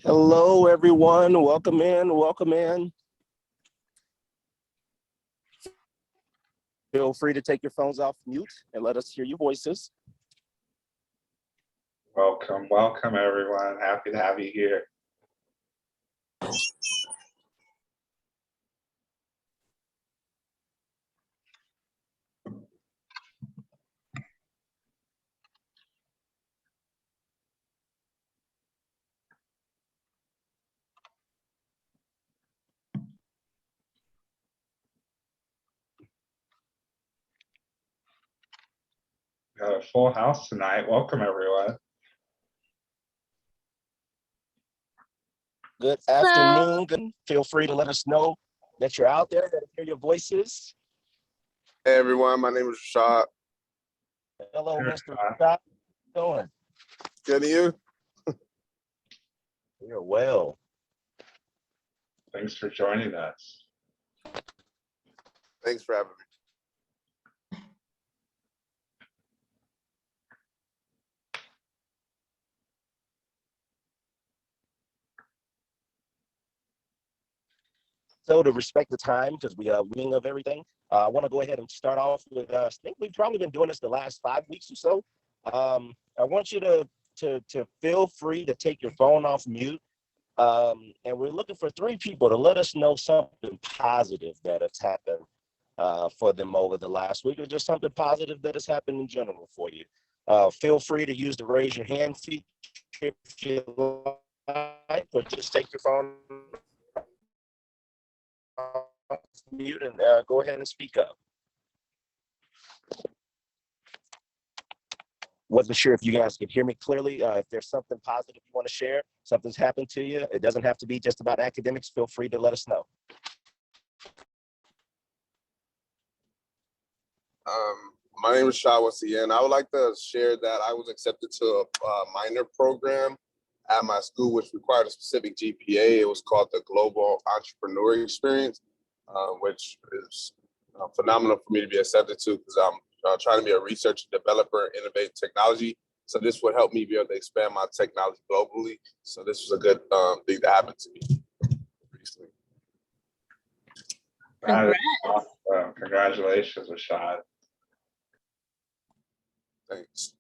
Hello, everyone. Welcome in. Welcome in. Feel free to take your phones off mute and let us hear your voices. Welcome, welcome, everyone. Happy to have you here. Got a full house tonight. Welcome, everyone. Good afternoon. Feel free to let us know that you're out there, that I hear your voices. Hey everyone, my name is Rashad. Hello, Mr. Rashad. How you doing? Good to you? You're well. Thanks for joining us. Thanks for having me. So to respect the time, because we are wing of everything, I want to go ahead and start off with, I think we've probably been doing this the last 5 weeks or so. I want you to feel free to take your phone off mute. And we're looking for 3 people to let us know something positive that has happened for them over the last week, or just something positive that has happened in general for you. Feel free to use the raise your hand feature if you like, or just take your phone off mute and go ahead and speak up. Wasn't sure if you guys could hear me clearly. If there's something positive you want to share, something's happened to you, it doesn't have to be just about academics. Feel free to let us know. My name is Rashad once again. I would like to share that I was accepted to a minor program at my school, which required a specific GPA. It was called the Global Entrepreneur Experience, which is phenomenal for me to be accepted to, because I'm trying to be a researcher, developer, innovate technology. So this would help me be able to expand my technology globally. So this was a good thing that happened to me recently. That is awesome. Congratulations, Rashad. Thanks.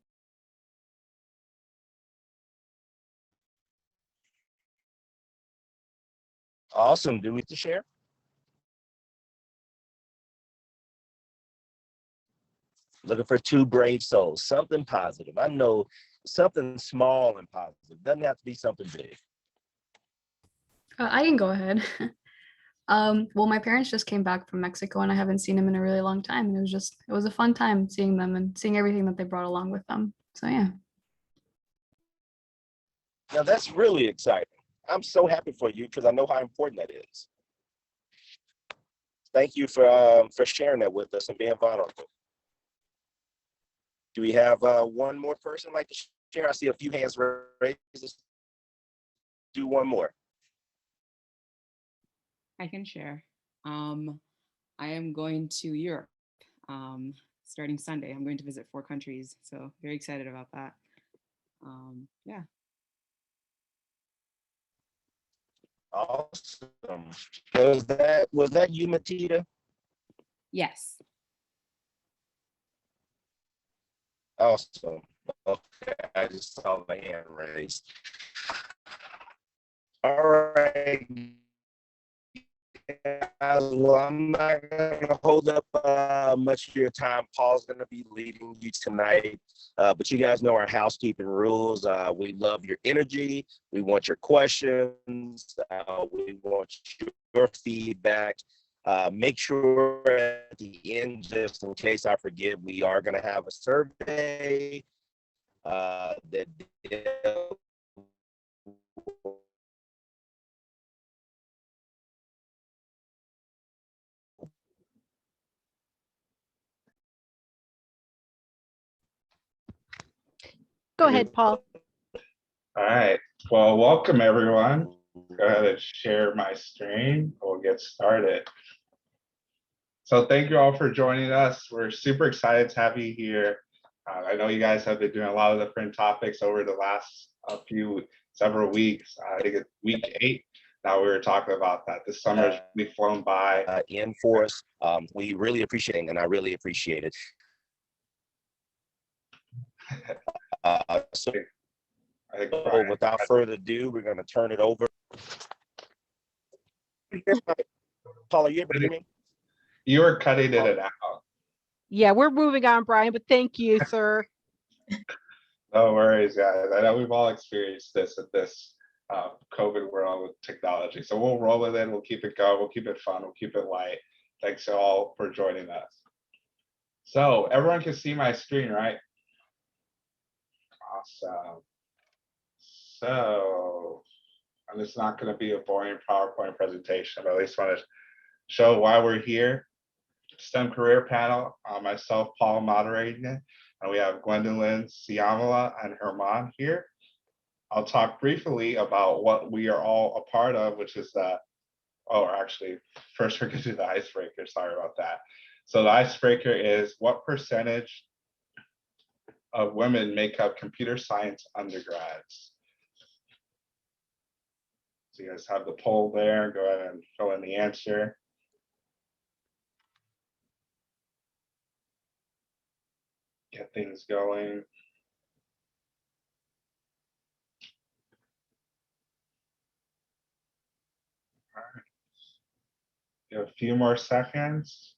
Awesome. Do we to share? Looking for 2 brave souls, something positive. I know something small and positive. Doesn't have to be something big. I can go ahead. Well, my parents just came back from Mexico and I haven't seen them in a really long time. And it was a fun time seeing them and seeing everything that they brought along with them. So yeah. Now that's really exciting. I'm so happy for you because I know how important that is. Thank you for sharing that with us and being vulnerable. Do we have one more person like to share? I see a few hands raised. Let's do one more. I can share. I am going to Europe starting Sunday. I'm going to visit 4 countries, so very excited about that. Yeah. Awesome. Was that you, Matita? Yes. Awesome. Okay, I just saw the hand raised. All right. Well, I'm not gonna hold up much of your time. Paul's gonna be leading you tonight, but you guys know our housekeeping rules. We love your energy. We want your questions. We want your feedback. Make sure at the end, just in case I forget, we are gonna have a survey that Go ahead, Paul. All right. Well, welcome, everyone. Go ahead and share my screen. We'll get started. So thank you all for joining us. We're super excited to have you here. I know you guys have been doing a lot of different topics over the last few several weeks. I think it's week 8. Now we were talking about that. This summer's really flown by. In for us. We really appreciate it, and I really appreciate it. So without further ado, we're going to turn it over. Paul, are you able to hear me? You were cutting it out. Yeah, we're moving on, Brian, but thank you, sir. No worries, guys. I know we've all experienced this at this COVID world with technology. So we'll roll with it. We'll keep it going. We'll keep it fun. We'll keep it light. Thanks all for joining us. So everyone can see my screen, right? Awesome. So, and it's not going to be a boring PowerPoint presentation, but at least want to show why we're here. STEM career panel, myself, Paul, moderating it, and we have Gwendolyn, Symala, and Herman here. I'll talk briefly about what we are all a part of, which is the, actually, first we're going to do the icebreaker. Sorry about that. So the icebreaker is, what percentage of women make up computer science undergrads? So you guys have the poll there. Go ahead and fill in the answer. Get things going. All right. Give a few more seconds.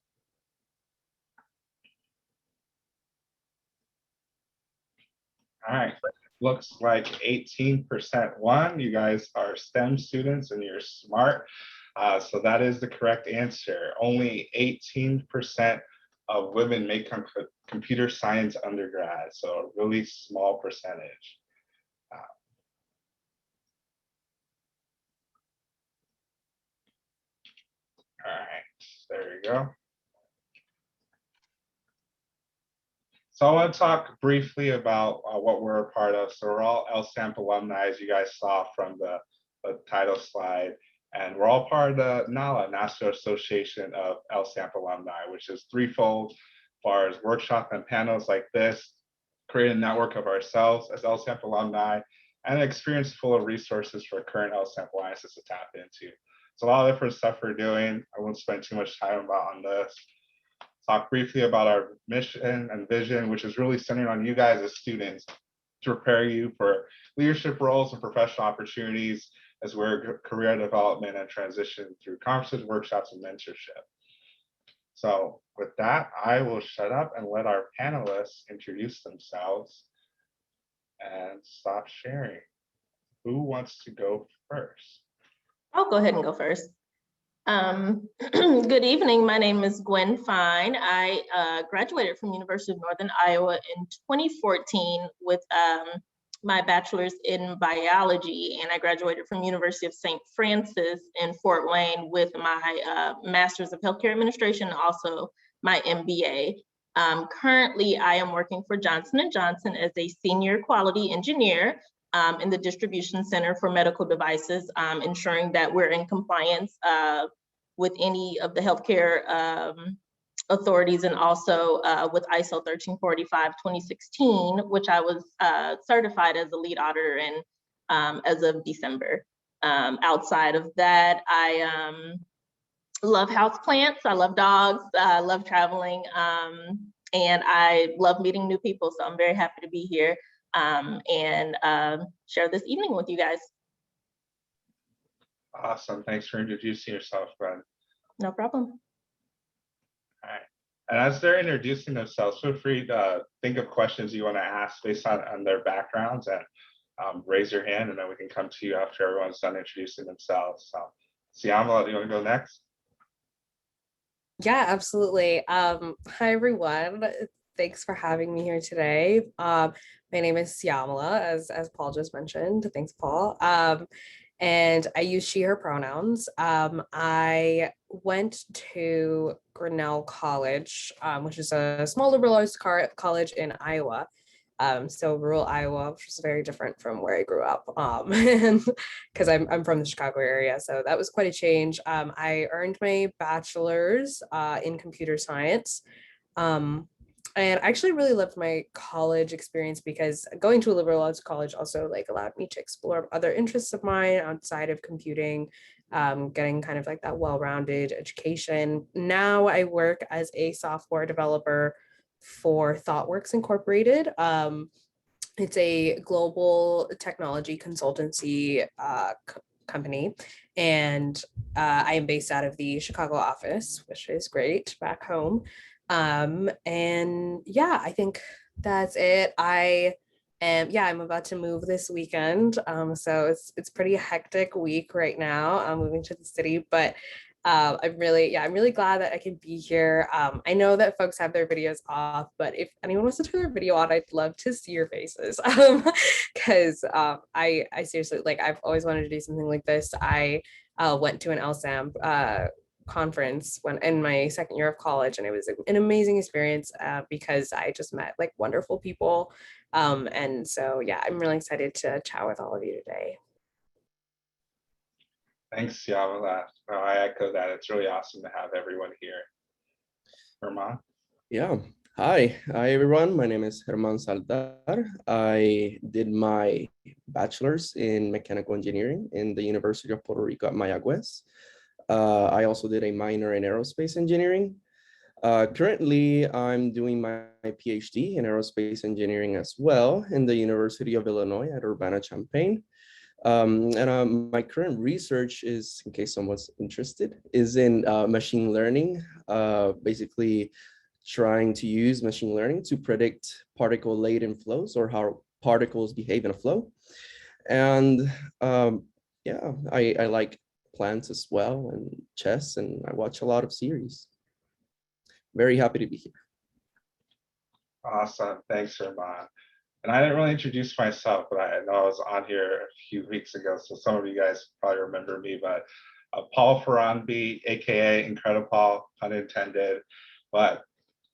All right. Looks like 18% won. You guys are STEM students and you're smart. So that is the correct answer. Only 18% of women make computer science undergrads, so a really small percentage. All right, there you go. So I want to talk briefly about what we're a part of. So we're all LSAMP alumni, as you guys saw from the title slide. And we're all part of the NALA, National Association of LSAMP Alumni, which is threefold as far as workshops and panels like this, create a network of ourselves as LSAMP alumni, and an experience full of resources for current LSAMP alliances to tap into. So a lot of different stuff we're doing. I won't spend too much time on this. Talk briefly about our mission and vision, which is really centered on you guys as students to prepare you for leadership roles and professional opportunities as we're career development and transition through conferences, workshops, and mentorship. So with that, I will shut up and let our panelists introduce themselves and stop sharing. Who wants to go first? I'll go ahead and go first. Good evening. My name is Gwen Fine. I graduated from University of Northern Iowa in 2014 with my bachelor's in biology, and I graduated from University of St. Francis in Fort Wayne with my master's of healthcare administration, and also my MBA. Currently, I am working for Johnson & Johnson as a senior quality engineer in the distribution center for medical devices, ensuring that we're in compliance with any of the healthcare authorities, and also with ISO 1345-2016, which I was certified as a lead auditor in as of December. Outside of that, I love houseplants, I love dogs, I love traveling, and I love meeting new people. So I'm very happy to be here and share this evening with you guys. Awesome. Thanks for introducing yourself, Gwen. No problem. All right. And as they're introducing themselves, feel free to think of questions you want to ask based on their backgrounds, and raise your hand, and then we can come to you after everyone's done introducing themselves. So, Symala, you want to go next? Yeah, absolutely. Hi, everyone. Thanks for having me here today. My name is Symala, as Paul just mentioned. Thanks, Paul. And I use she, her pronouns. I went to Grinnell College, which is a small liberal arts college in Iowa. So rural Iowa, which is very different from where I grew up, because I'm from the Chicago area. So that was quite a change. I earned my bachelor's in computer science. And I actually really loved my college experience because going to a liberal arts college also like allowed me to explore other interests of mine outside of computing, getting kind of like that well-rounded education. Now I work as a software developer for Thoughtworks Incorporated. It's a global technology consultancy company, and I am based out of the Chicago office, which is great back home. And yeah, I think that's it. I'm about to move this weekend. So it's pretty hectic week right now. I'm moving to the city, but I'm really glad that I can be here. I know that folks have their videos off, but if anyone wants to turn their video on, I'd love to see your faces. Because I seriously, like, I've always wanted to do something like this. I went to an LSAMP conference when in my second year of college, and it was an amazing experience because I just met like wonderful people. And so, yeah, I'm really excited to chat with all of you today. Thanks, Symala. I echo that. It's really awesome to have everyone here. Herman? Yeah. Hi everyone. My name is Herman Saldar. I did my bachelor's in mechanical engineering in the University of Puerto Rico at Mayagüez. I also did a minor in aerospace engineering. Currently, I'm doing my PhD in aerospace engineering as well in the University of Illinois at Urbana, Champaign. My current research is, in case someone's interested, is in machine learning, basically trying to use machine learning to predict particle laden flows or how particles behave in a flow. And yeah, I like plants as well and chess, and I watch a lot of series. Very happy to be here. Awesome. Thanks, Herman. And I didn't really introduce myself, but I know I was on here a few weeks ago, so some of you guys probably remember me, but Paul Faronbi, AKA Incredible Paul, pun intended, but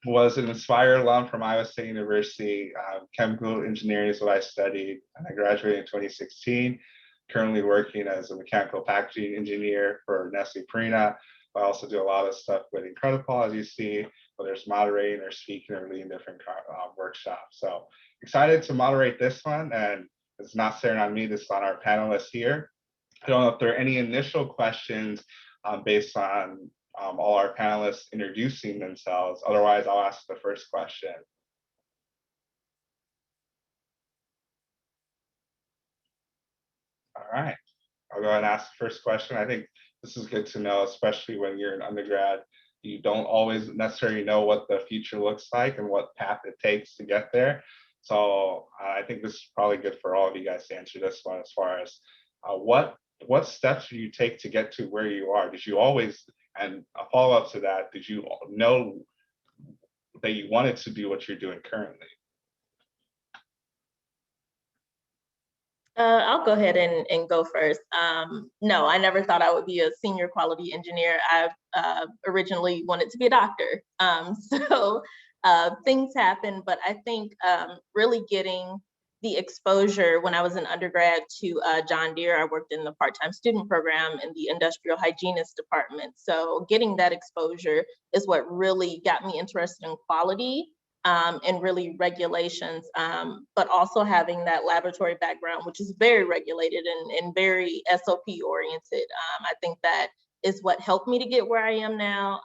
was an INSPIRE alum from Iowa State University. Chemical engineering is what I studied, and I graduated in 2016. Currently working as a mechanical packaging engineer for Nestle Purina. I also do a lot of stuff with Incredible, as you see, whether it's moderating or speaking or leading different workshops. So excited to moderate this one, and it's not staring on me, this is on our panelists here. I don't know if there are any initial questions based on all our panelists introducing themselves. Otherwise, I'll ask the first question. All right, I'll go ahead and ask the first question. I think this is good to know, especially when you're an undergrad. You don't always necessarily know what the future looks like and what path it takes to get there. So I think this is probably good for all of you guys to answer this one, as far as what steps do you take to get to where you are? Did you always, and a follow-up to that, did you know that you wanted to do what you're doing currently? I'll go ahead and go first. No, I never thought I would be a senior quality engineer. I originally wanted to be a doctor. So things happen, but I think really getting the exposure when I was an undergrad to John Deere, I worked in the part-time student program in the industrial hygienist department. So getting that exposure is what really got me interested in quality. And really regulations, but also having that laboratory background, which is very regulated and very SOP oriented. I think that is what helped me to get where I am now,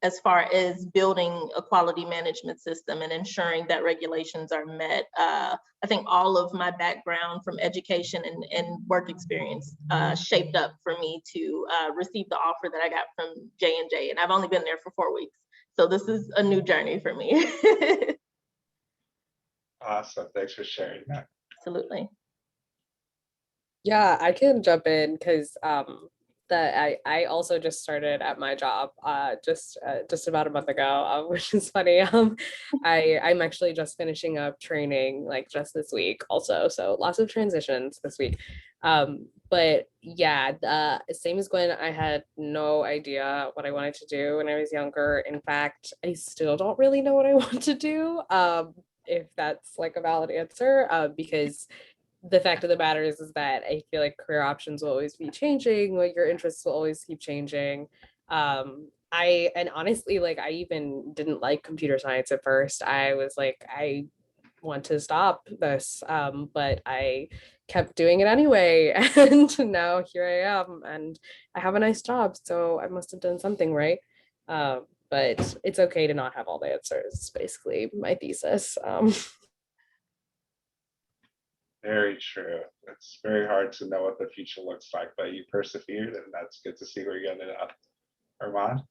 as far as building a quality management system and ensuring that regulations are met. I think all of my background from education and work experience shaped up for me to receive the offer that I got from J&J, and I've only been there for 4 weeks. So this is a new journey for me. Awesome, thanks for sharing that. Absolutely. Yeah, I can jump in because I also just started at my job just about a month ago, which is funny. I'm actually just finishing up training like just this week also, so lots of transitions this week. But yeah, same as Gwen, I had no idea what I wanted to do when I was younger. In fact, I still don't really know what I want to do, if that's like a valid answer, because the fact of the matter is that I feel like career options will always be changing, like your interests will always keep changing. and honestly, like, I even didn't like computer science at first. I was like, I want to stop this, but I kept doing it anyway. And now here I am, and I have a nice job. So I must have done something right. But it's okay to not have all the answers, basically my thesis. Very true. It's very hard to know what the future looks like, but you persevered, and that's good to see where you ended up. Herman?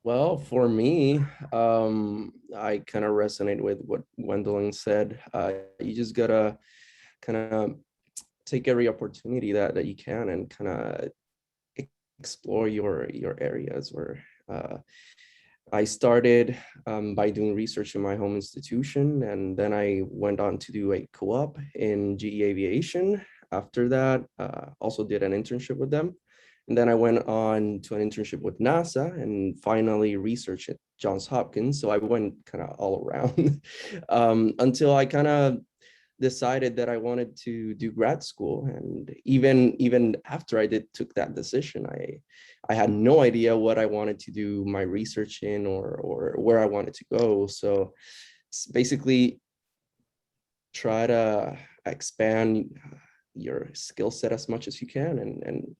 Well, for me, I kind of resonate with what Gwendolyn said. You just gotta kind of take every opportunity that you can and kind of explore your areas. Where I started by doing research in my home institution, and then I went on to do a co-op in GE Aviation. After that, also did an internship with them. And then I went on to an internship with NASA and finally research at Johns Hopkins. So I went kind of all around until I kind of decided that I wanted to do grad school. And even after I took that decision, I had no idea what I wanted to do my research in or where I wanted to go. So it's basically try to expand your skill set as much as you can, and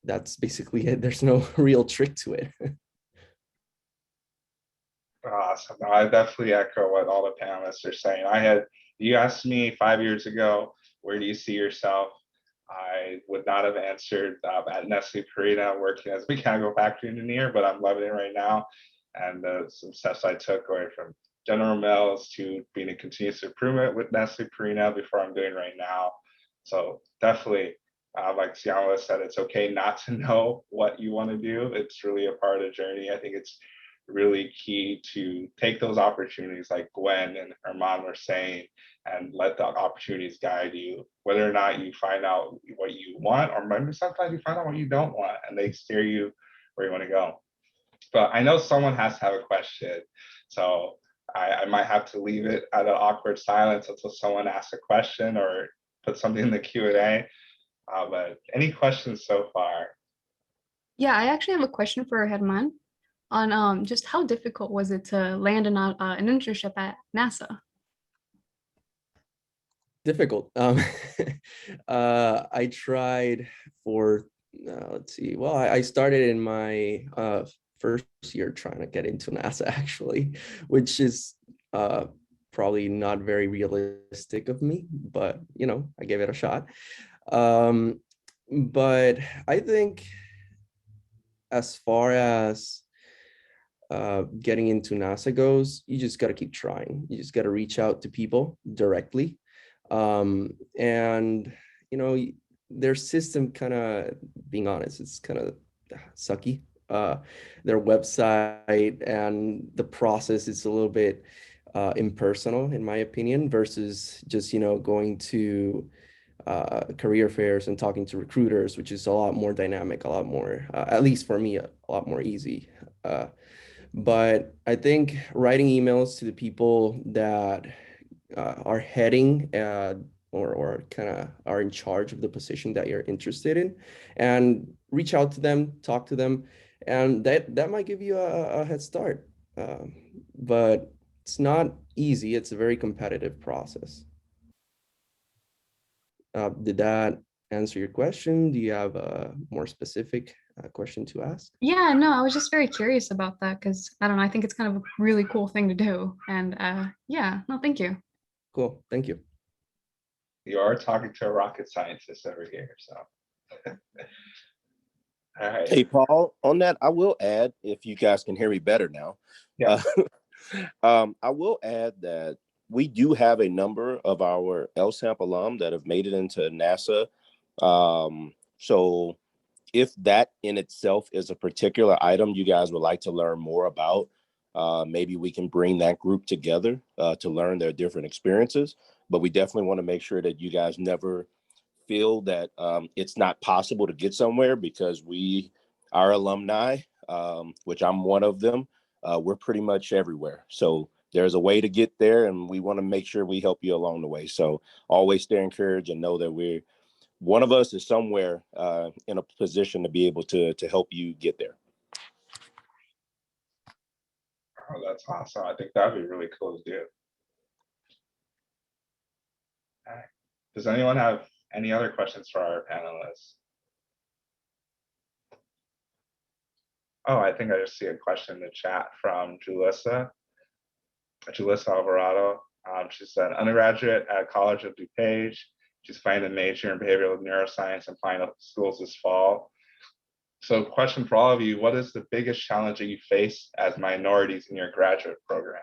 that's basically it. There's no real trick to it. Awesome. No, I definitely echo what all the panelists are saying. You asked me 5 years ago, where do you see yourself? I would not have answered at Nestle Purina working as a mechanical factory engineer, but I'm loving it right now. And some steps I took going from General Mills to being a continuous improvement with Nestle Purina before I'm doing right now. So definitely, like Symala said, it's okay not to know what you want to do. It's really a part of the journey. I think it's really key to take those opportunities like Gwen and Herman were saying, and let the opportunities guide you, whether or not you find out what you want, or maybe sometimes you find out what you don't want and they steer you where you want to go. But I know someone has to have a question. So I might have to leave it at an awkward silence until someone asks a question or put something in the Q&A. But any questions so far? Yeah, I actually have a question for Herman on just how difficult was it to land an internship at NASA? Difficult. I tried for, let's see, well, I started in my first year trying to get into NASA, actually, which is probably not very realistic of me, but I gave it a shot. But I think as far as getting into NASA goes, you just got to keep trying. You just got to reach out to people directly. And their system, kind of, being honest, it's kind of sucky. Their website and the process is a little bit impersonal, in my opinion, versus just going to career fairs and talking to recruiters, which is a lot more dynamic, a lot more, at least for me, a lot more easy. But I think writing emails to the people that are heading or kind of are in charge of the position that you're interested in, and reach out to them, talk to them, and that might give you a head start. But it's not easy. It's a very competitive process. Did that answer your question? Do you have a more specific question to ask? Yeah, no, I was just very curious about that because I don't know, I think it's kind of a really cool thing to do. And yeah, no, thank you. Cool, thank you. You are talking to a rocket scientist over here, so. All right. Hey, Paul, on that, I will add, if you guys can hear me better now. Yeah. I will add that we do have a number of our LSAMP alum that have made it into NASA. So if that in itself is a particular item you guys would like to learn more about, maybe we can bring that group together to learn their different experiences. But we definitely want to make sure that you guys never feel that it's not possible to get somewhere, because our alumni, which I'm one of them, we're pretty much everywhere. So there's a way to get there, and we want to make sure we help you along the way. So always stay encouraged and know that one of us is somewhere in a position to be able to help you get there. Oh, that's awesome. I think that'd be really cool to do. All right. Does anyone have any other questions for our panelists? Oh, I think I just see a question in the chat from Julissa Alvarado. She said, undergraduate at College of DuPage. She's planning to major in behavioral neuroscience and applying to schools this fall. So question for all of you, what is the biggest challenge that you face as minorities in your graduate programs?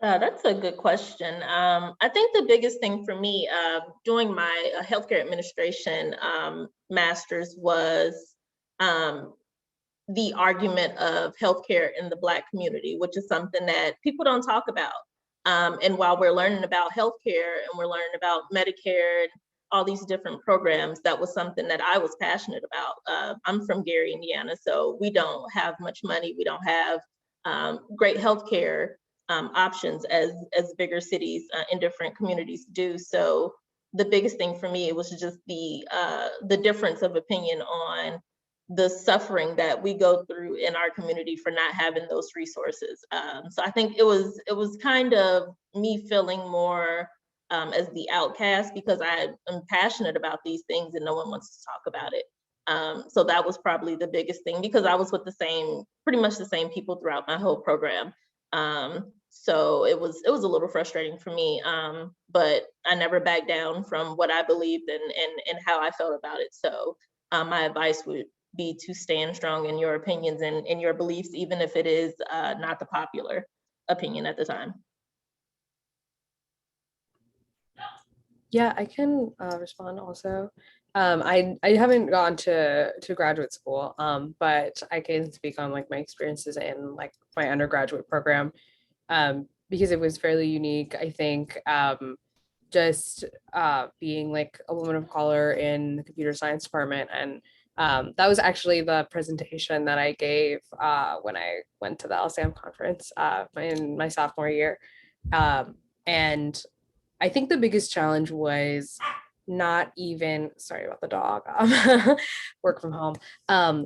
That's a good question. I think the biggest thing for me doing my healthcare administration master's was the argument of healthcare in the Black community, which is something that people don't talk about. And while we're learning about healthcare and we're learning about Medicare and all these different programs, that was something that I was passionate about. I'm from Gary, Indiana, so we don't have much money. We don't have great healthcare options as bigger cities in different communities do. So the biggest thing for me was just the difference of opinion on the suffering that we go through in our community for not having those resources. So I think it was kind of me feeling more as the outcast because I am passionate about these things and no one wants to talk about it. So that was probably the biggest thing because I was with pretty much the same people throughout my whole program. So it was a little frustrating for me, but I never backed down from what I believed and how I felt about it. So my advice would be to stand strong in your opinions and in your beliefs, even if it is not the popular opinion at the time. Yeah, I can respond also. I haven't gone to graduate school, but I can speak on like my experiences in like my undergraduate program because it was fairly unique. I think just being like a woman of color in the computer science department, and that was actually the presentation that I gave when I went to the LSAMP conference in my sophomore year, and I think the biggest challenge was not even, sorry about the dog, work from home,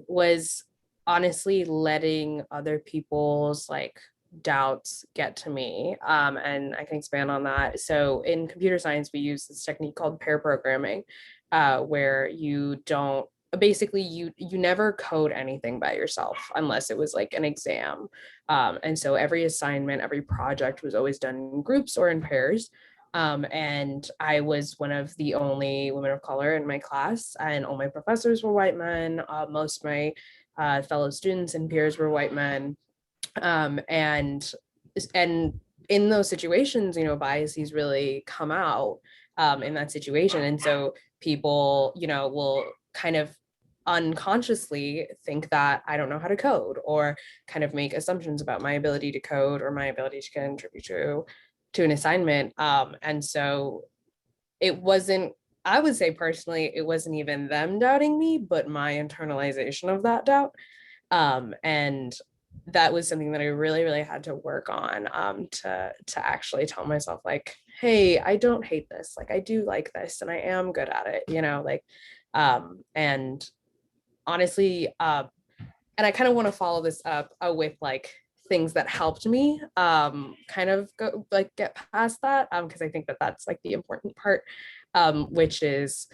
was honestly letting other people's like doubts get to me. And I can expand on that. So in computer science, we use this technique called pair programming, where you don't, basically you never code anything by yourself unless it was like an exam. And so every assignment, every project was always done in groups or in pairs. And I was one of the only women of color in my class, and all my professors were white men. Most of my fellow students and peers were white men. And in those situations, you know, biases really come out in that situation. And so people, you know, will kind of unconsciously think that I don't know how to code, or kind of make assumptions about my ability to code or my ability to contribute to an assignment. And so it wasn't, I would say personally, it wasn't even them doubting me, but my internalization of that doubt. And that was something that I really, really had to work on to actually tell myself like, hey, I don't hate this. Like I do like this and I am good at it, you know, like, and honestly, and I kind of want to follow this up with like things that helped me kind of go like get past that, because I think that that's like the important part, which is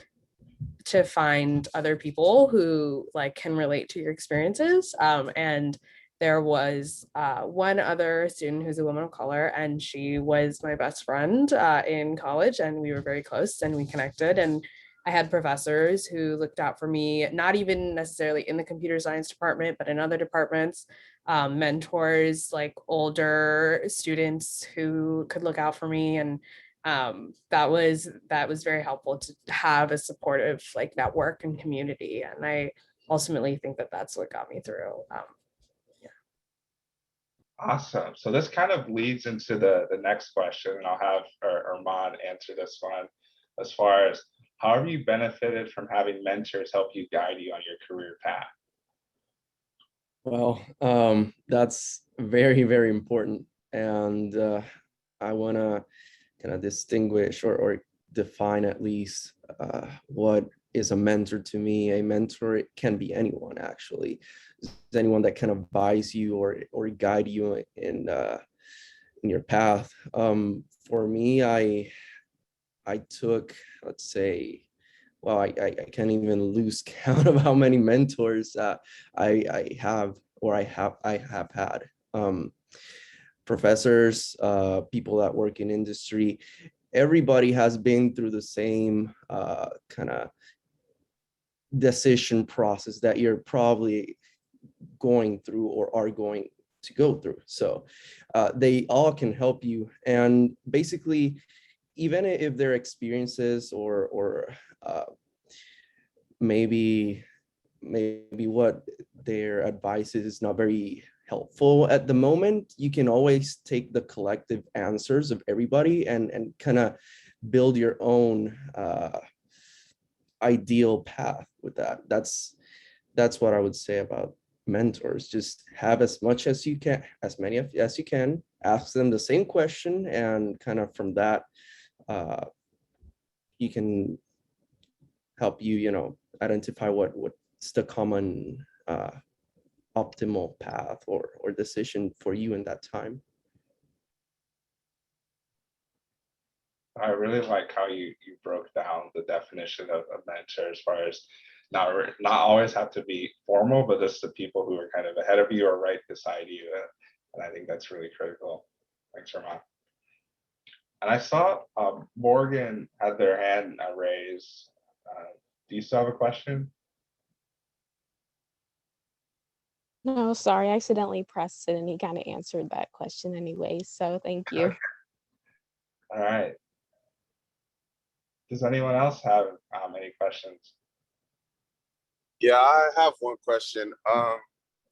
to find other people who like can relate to your experiences. And there was one other student who's a woman of color, and she was my best friend in college, and we were very close and we connected. And I had professors who looked out for me, not even necessarily in the computer science department, but in other departments, mentors, like older students who could look out for me. And that was very helpful to have a supportive like network and community. And I ultimately think that that's what got me through. Yeah. Awesome. So this kind of leads into the next question, and I'll have Herman answer this one. As far as how have you benefited from having mentors help you guide you on your career path? Well, that's very, very important. And I want to kind of distinguish or define at least what is a mentor to me. A mentor can be anyone, actually. anyone that can advise you or guide you in your path. For me, I took, let's say, well, I can't even lose count of how many mentors I have had. Professors, people that work in industry, everybody has been through the same kind of decision process that you're probably going through or are going to go through. So they all can help you. And basically, even if their experiences or maybe what their advice is not very helpful at the moment, you can always take the collective answers of everybody and kind of build your own ideal path with that. That's what I would say about mentors. Just have as much as you can, as many as you can, ask them the same question, and kind of from that you can help you, identify what's the common optimal path or decision for you in that time. I really like how you broke down the definition of a mentor, as far as not always have to be formal, but just the people who are kind of ahead of you or right beside you. And I think that's really critical. Thanks, Herman. And I saw Morgan had their hand raised. Do you still have a question? No, sorry, I accidentally pressed it and he kind of answered that question anyway. So thank you. Okay. All right. Does anyone else have any questions? Yeah, I have one question.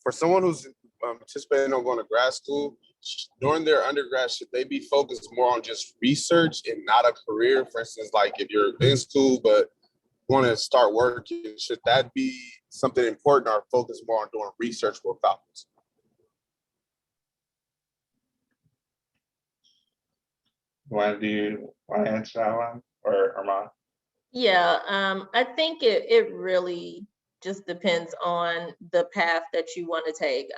For someone who's anticipating on going to grad school, during their undergrad, should they be focused more on just research and not a career? For instance, like if you're in school but want to start working, should that be something important, or focus more on doing research for faculty? Gwen, do you want to answer that one, or Herman? Yeah, I think it really just depends on the path that you want to take.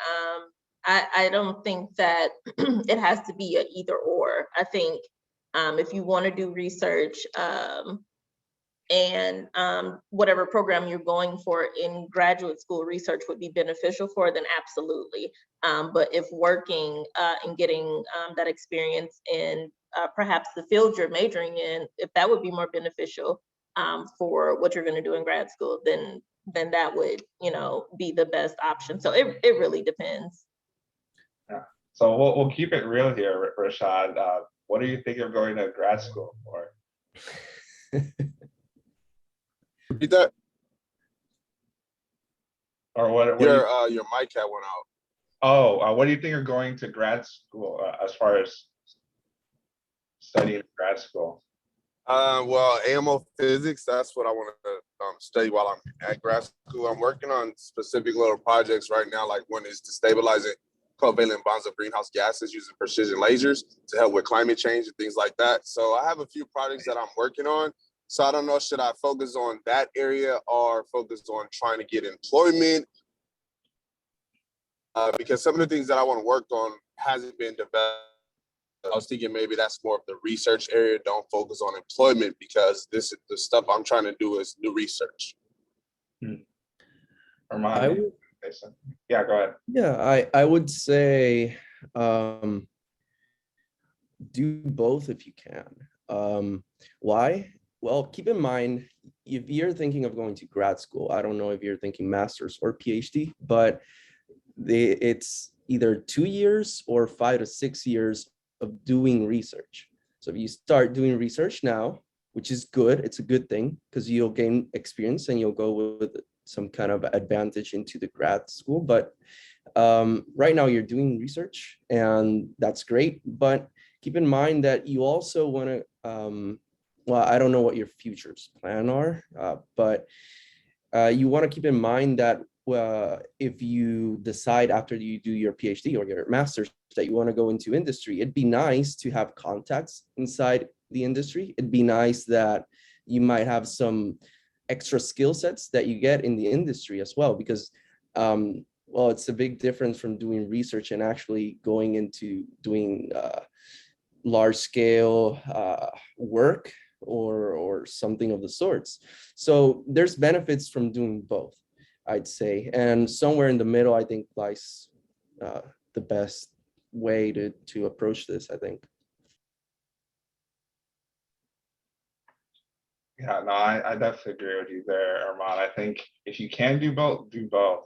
I don't think that it has to be a either or. I think if you want to do research and whatever program you're going for in graduate school, research would be beneficial for, then absolutely. But if working and getting that experience in perhaps the field you're majoring in, if that would be more beneficial for what you're going to do in grad school, then that would, be the best option. So it really depends. Yeah. So we'll keep it real here, Rashad. What do you think of going to grad school for? Repeat that. Or what Your mic had went out. Oh, what do you think of going to grad school as far as studying grad school? Well, AMO physics, that's what I want to study while I'm at grad school. I'm working on specific little projects right now, like one is destabilizing covalent bonds of greenhouse gases using precision lasers to help with climate change and things like that. So I have a few projects that I'm working on. So I don't know, should I focus on that area or focus on trying to get employment? Because some of the things that I want to work on hasn't been developed. I was thinking maybe that's more of the research area. Don't focus on employment, because this is the stuff I'm trying to do is new research. Herman, yeah, go ahead. Yeah, I would say do both if you can. Why? Well, keep in mind, if you're thinking of going to grad school, I don't know if you're thinking master's or PhD, but it's either 2 years or 5 to 6 years of doing research. So if you start doing research now, which is good, it's a good thing, because you'll gain experience and you'll go with some kind of advantage into the grad school. But right now you're doing research and that's great, but keep in mind that you also want to, well, I don't know what your future's plan are, but you want to keep in mind that if you decide after you do your PhD or your master's that you want to go into industry, it'd be nice to have contacts inside the industry. It'd be nice that you might have some extra skill sets that you get in the industry as well, because well, it's a big difference from doing research and actually going into doing large scale work or something of the sorts. So there's benefits from doing both, I'd say. And somewhere in the middle, I think lies the best way to approach this, I think. Yeah, no, I definitely agree with you there, Armand. I think if you can do both, do both.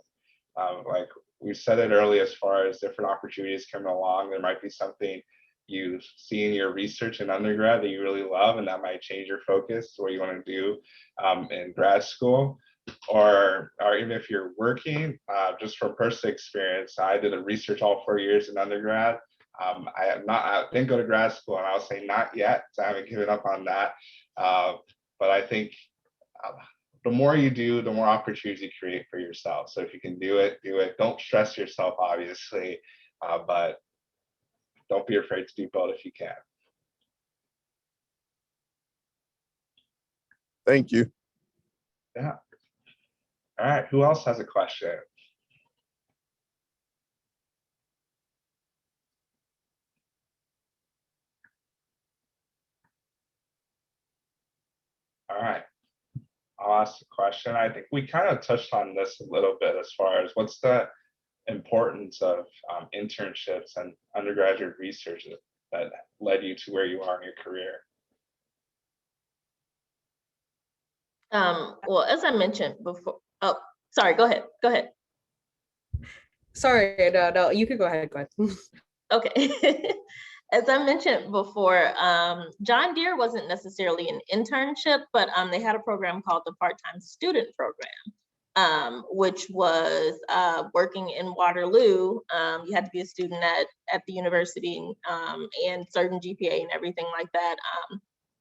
Like we said it earlier, as far as different opportunities coming along, there might be something you see in your research in undergrad that you really love, and that might change your focus to what you want to do in grad school. Or even if you're working, just from personal experience, I did a research all 4 years in undergrad. I didn't go to grad school, and I would say not yet, so I haven't given up on that. But I think the more you do, the more opportunities you create for yourself. So if you can do it, do it. Don't stress yourself, obviously, but don't be afraid to do both if you can. Thank you. Yeah. All right, who else has a question? All right, I'll ask the question. I think we kind of touched on this a little bit as far as what's the importance of internships and undergraduate research that led you to where you are in your career. Well, as I mentioned before, oh, sorry, go ahead. Sorry, no, you could go ahead. Okay. As I mentioned before, John Deere wasn't necessarily an internship, but they had a program called the Part-Time Student Program, which was working in Waterloo. You had to be a student at the university and certain GPA and everything like that.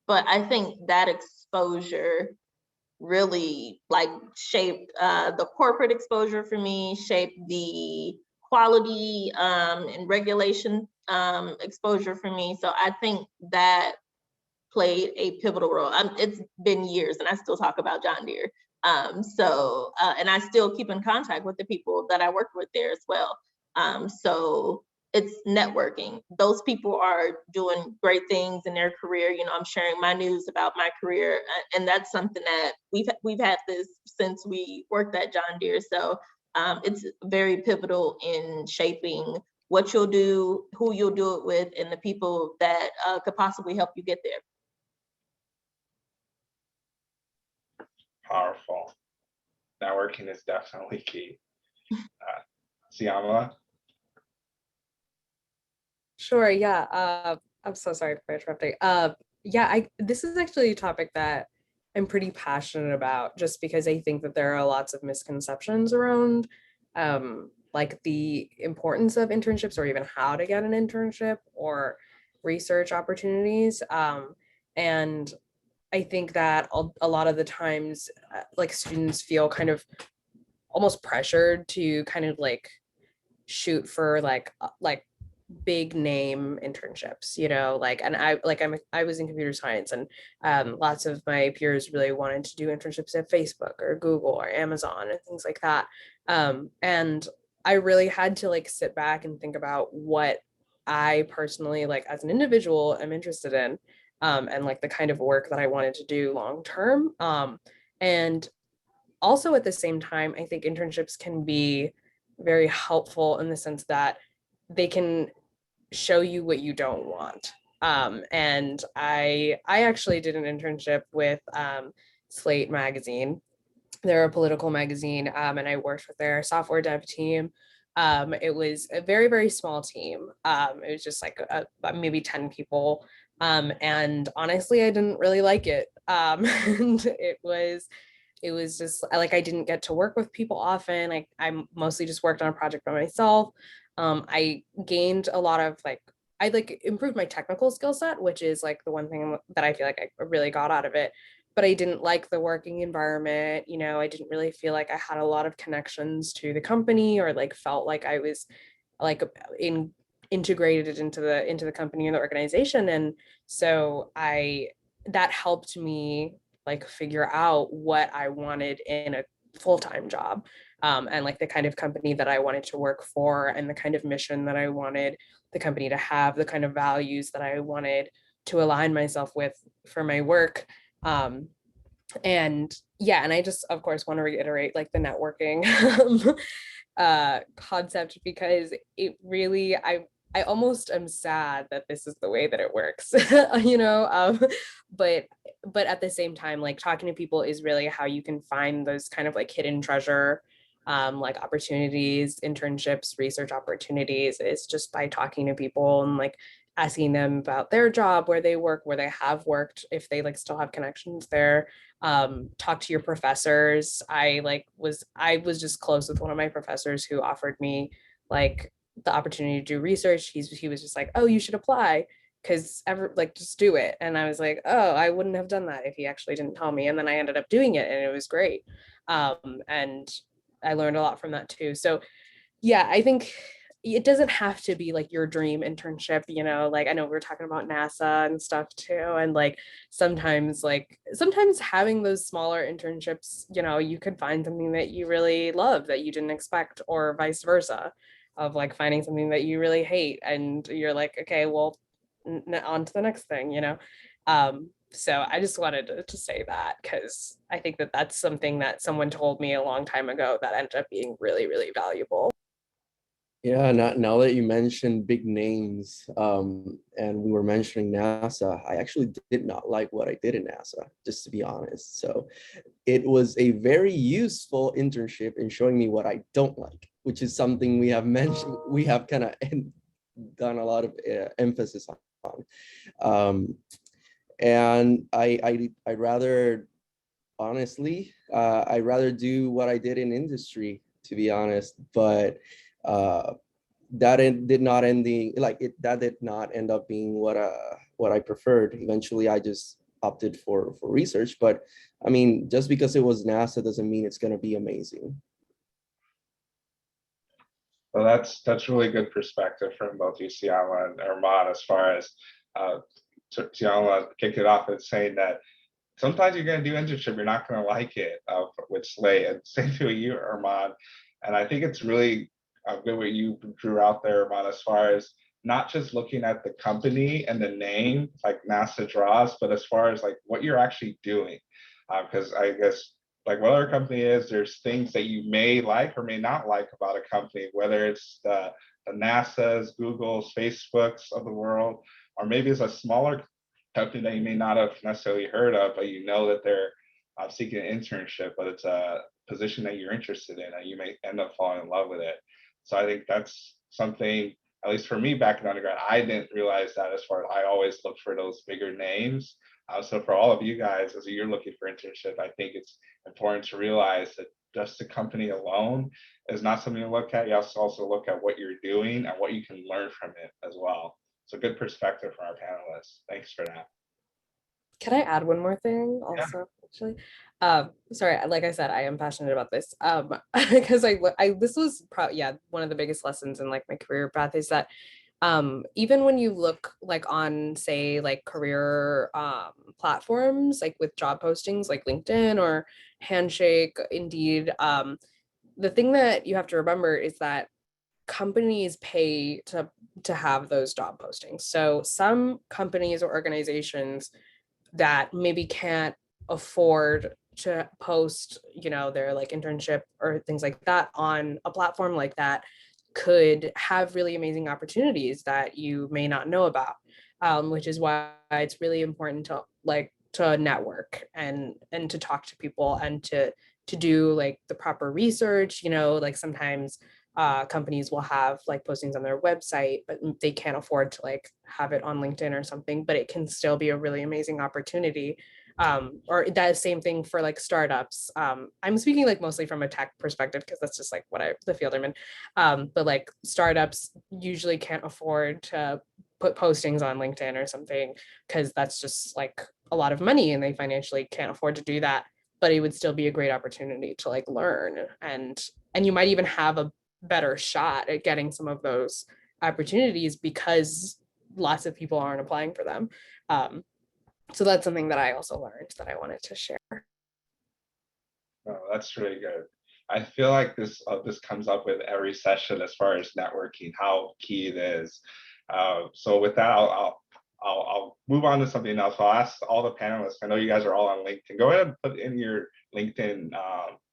But I think that exposure really like shaped the corporate exposure for me, shaped the quality and regulation exposure for me. So I think that played a pivotal role. It's been years and I still talk about John Deere. And I still keep in contact with the people that I worked with there as well. So it's networking. Those people are doing great things in their career. You know, I'm sharing my news about my career, and that's something that we've had this since we worked at John Deere. So it's very pivotal in shaping what you'll do, who you'll do it with, and the people that could possibly help you get there. Powerful. Networking is definitely key. Symala? Sure, yeah. I'm so sorry for interrupting. Yeah, this is actually a topic that I'm pretty passionate about, just because I think that there are lots of misconceptions around like the importance of internships, or even how to get an internship or research opportunities. And I think that a lot of the times, like students feel kind of almost pressured to kind of like shoot for like big name internships, you know, like, and I was in computer science, and lots of my peers really wanted to do internships at Facebook or Google or Amazon and things like that. And I really had to like sit back and think about what I personally, like as an individual, am interested in, and like the kind of work that I wanted to do long term. And also at the same time, I think internships can be very helpful in the sense that they can show you what you don't want. And I actually did an internship with Slate magazine. They're a political magazine, and I worked with their software dev team. It was a very, very small team. It was just like maybe 10 people. And honestly, I didn't really like it. And it was just like, I didn't get to work with people often. I mostly just worked on a project by myself. I gained a lot of I improved my technical skill set, which is like the one thing that I feel like I really got out of it. But I didn't like the working environment. You know, I didn't really feel like I had a lot of connections to the company, or like felt like I was like integrated into the company and the organization. And so that helped me like figure out what I wanted in a full-time job. and like the kind of company that I wanted to work for, and the kind of mission that I wanted the company to have, the kind of values that I wanted to align myself with for my work. And yeah, and I just, of course, want to reiterate like the networking concept, because it really, I almost am sad that this is the way that it works, you know, but at the same time, like talking to people is really how you can find those kind of like hidden treasure, like opportunities, internships, research opportunities. It's just by talking to people and like asking them about their job, where they work, where they have worked, if they like still have connections there. Talk to your professors. I was just close with one of my professors who offered me like the opportunity to do research. He was just like, oh, you should apply, because just do it. And I was like, oh, I wouldn't have done that if he actually didn't tell me. And then I ended up doing it, and it was great. And I learned a lot from that too. So yeah, I think it doesn't have to be like your dream internship, you know, like I know we were talking about NASA and stuff too. And like sometimes having those smaller internships, you know, you could find something that you really love that you didn't expect, or vice versa, of like finding something that you really hate and you're like, okay, well, on to the next thing, you know. So I just wanted to say that, because I think that that's something that someone told me a long time ago that ended up being really, really valuable. Yeah, now that you mentioned big names, and we were mentioning NASA, I actually did not like what I did in NASA, just to be honest. So it was a very useful internship in showing me what I don't like, which is something we have mentioned, we have kind of done a lot of emphasis on. And I'd rather, honestly, I'd rather do what I did in industry, to be honest, but that did not end up being what I preferred. Eventually, I just opted for research. But I mean, just because it was NASA doesn't mean it's going to be amazing. Well, that's really good perspective from both you, Symala and Herman, as far as Symala kicked it off and saying that sometimes you're going to do internship, you're not going to like it, which Slay, and same to you, Herman. And I think it's really good what you drew out there, Herman, as far as not just looking at the company and the name like NASA draws, but as far as like what you're actually doing. Because I guess like whatever company is, there's things that you may like or may not like about a company, whether it's the NASA's, Google's, Facebook's of the world, or maybe it's a smaller company that you may not have necessarily heard of, but you know that they're seeking an internship, but it's a position that you're interested in, and you may end up falling in love with it. So I think that's something, at least for me back in undergrad, I didn't realize that, as far as I always look for those bigger names. So for all of you guys, as you're looking for internship, I think it's important to realize that just the company alone is not something to look at. You have to also look at what you're doing and what you can learn from it as well. So good perspective from our panelists. Thanks for that. Can I add one more thing also, yeah. Actually? Sorry, like I said, I am passionate about this because this was one of the biggest lessons in like my career path is that even when you look like on, say, like career platforms, like with job postings like LinkedIn or Handshake, Indeed, the thing that you have to remember is that companies pay to have those job postings. So some companies or organizations that maybe can't afford to post, you know, their like internship or things like that on a platform like that could have really amazing opportunities that you may not know about, which is why it's really important to network and to talk to people and to do like the proper research. You know, like sometimes companies will have like postings on their website, but they can't afford to like have it on LinkedIn or something, but it can still be a really amazing opportunity. Or that same thing for like startups. I'm speaking like mostly from a tech perspective because that's just like the field I'm in. But like startups usually can't afford to put postings on LinkedIn or something because that's just like a lot of money and they financially can't afford to do that. But it would still be a great opportunity to like learn, and you might even have a better shot at getting some of those opportunities because lots of people aren't applying for them. So that's something that I also learned that I wanted to share. Oh, that's really good. I feel like this comes up with every session as far as networking, how key it is. So with that, I'll move on to something else. I'll ask all the panelists. I know you guys are all on LinkedIn. Go ahead and put in your LinkedIn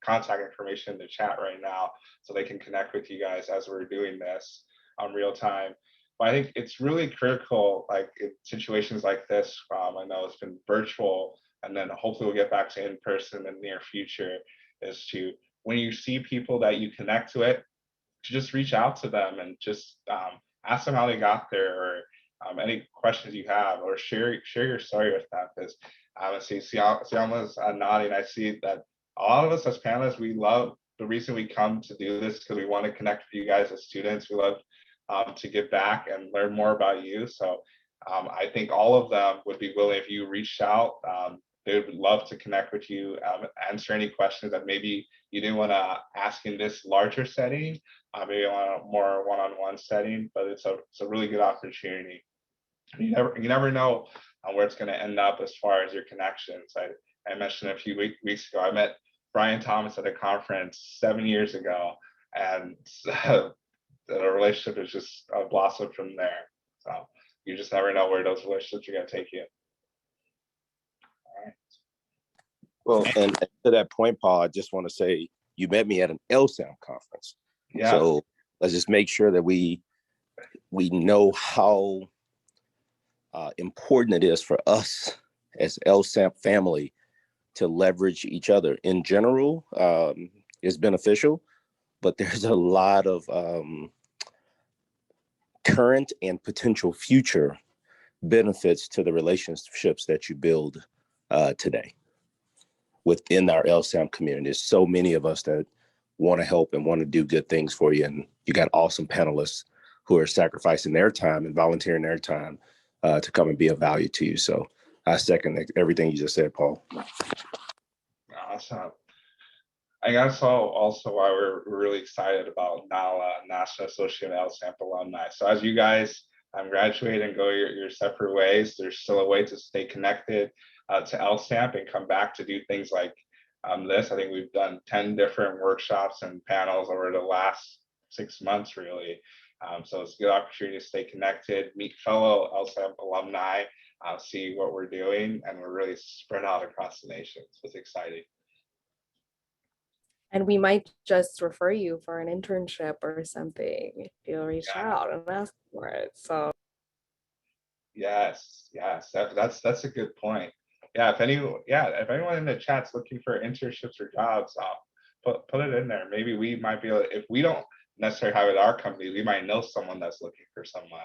contact information in the chat right now, so they can connect with you guys as we're doing this on real time. But I think it's really critical, like in situations like this. I know it's been virtual, and then hopefully we'll get back to in person in the near future. Is to, when you see people that you connect to it, to just reach out to them and just ask them how they got there, or any questions you have, or share your story with them. Because I see Siyama's nodding. I see that a lot of us as panelists, we love, the reason we come to do this because we want to connect with you guys as students. We love to give back and learn more about you. So I think all of them would be willing, if you reached out, they would love to connect with you, answer any questions that maybe you didn't want to ask in this larger setting, maybe on a more one-on-one setting. But it's a really good opportunity. You never know where it's going to end up as far as your connections. I mentioned a few weeks ago, I met Brian Thomas at a conference 7 years ago, and the relationship is just blossomed from there. So you just never know where those relationships are going to take you. Well, and to that point, Paul, I just want to say you met me at an LSAMP conference. Yeah. So let's just make sure that we know how important it is for us as LSAMP family to leverage each other. In general, is beneficial, but there's a lot of current and potential future benefits to the relationships that you build today within our LSAMP community. There's so many of us that want to help and want to do good things for you. And you got awesome panelists who are sacrificing their time and volunteering their time to come and be of value to you. So I second everything you just said, Paul. Awesome. I guess also why we're really excited about NALA, National Association of LSAMP Alumni. So as you guys graduate and go your separate ways, there's still a way to stay connected to LSAMP and come back to do things like this. I think we've done 10 different workshops and panels over the last 6 months, really. So it's a good opportunity to stay connected, meet fellow LSAMP alumni, see what we're doing, and we're really spread out across the nation. So it's exciting. And we might just refer you for an internship or something if you'll reach out and ask for it. So yes, that's a good point. Yeah, if anyone in the chat's looking for internships or jobs, put it in there. Maybe we might be able, if we don't necessarily have it at our company, we might know someone that's looking for someone.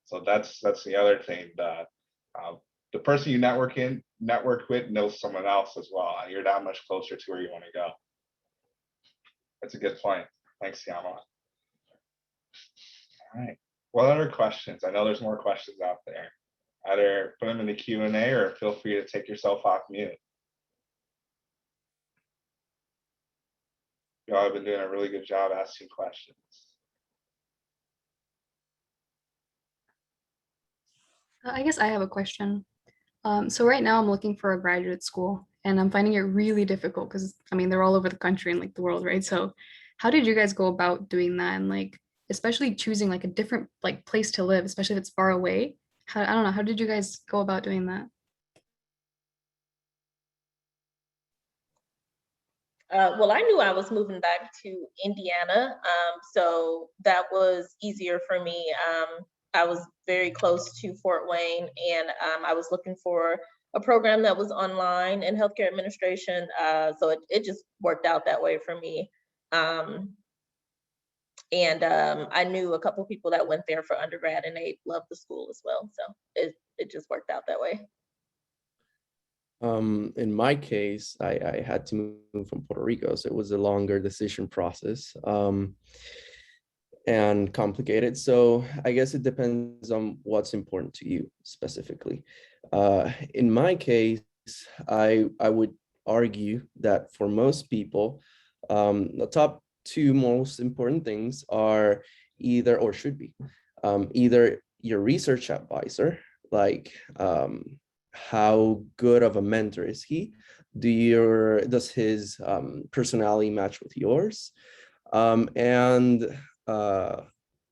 So that's the other thing, that the person you network with knows someone else as well, and you're that much closer to where you want to go. That's a good point. Thanks, Yama. All right. What other questions? I know there's more questions out there. Either put them in the Q&A or feel free to take yourself off mute. Y'all have been doing a really good job asking questions. I guess I have a question. So right now I'm looking for a graduate school and I'm finding it really difficult because I mean, they're all over the country and like the world, right? So how did you guys go about doing that? And like, especially choosing like a different like place to live, especially if it's far away. I don't know, how did you guys go about doing that? Well, I knew I was moving back to Indiana, so that was easier for me. I was very close to Fort Wayne, and I was looking for a program that was online in healthcare administration, so it just worked out that way for me. And I knew a couple people that went there for undergrad, and they loved the school as well, so it just worked out that way. In my case, I had to move from Puerto Rico, so it was a longer decision process and complicated. So I guess it depends on what's important to you specifically. In my case, I would argue that for most people, the top two most important things are either, or should be, either your research advisor, like how good of a mentor is he, Does his personality match with yours? And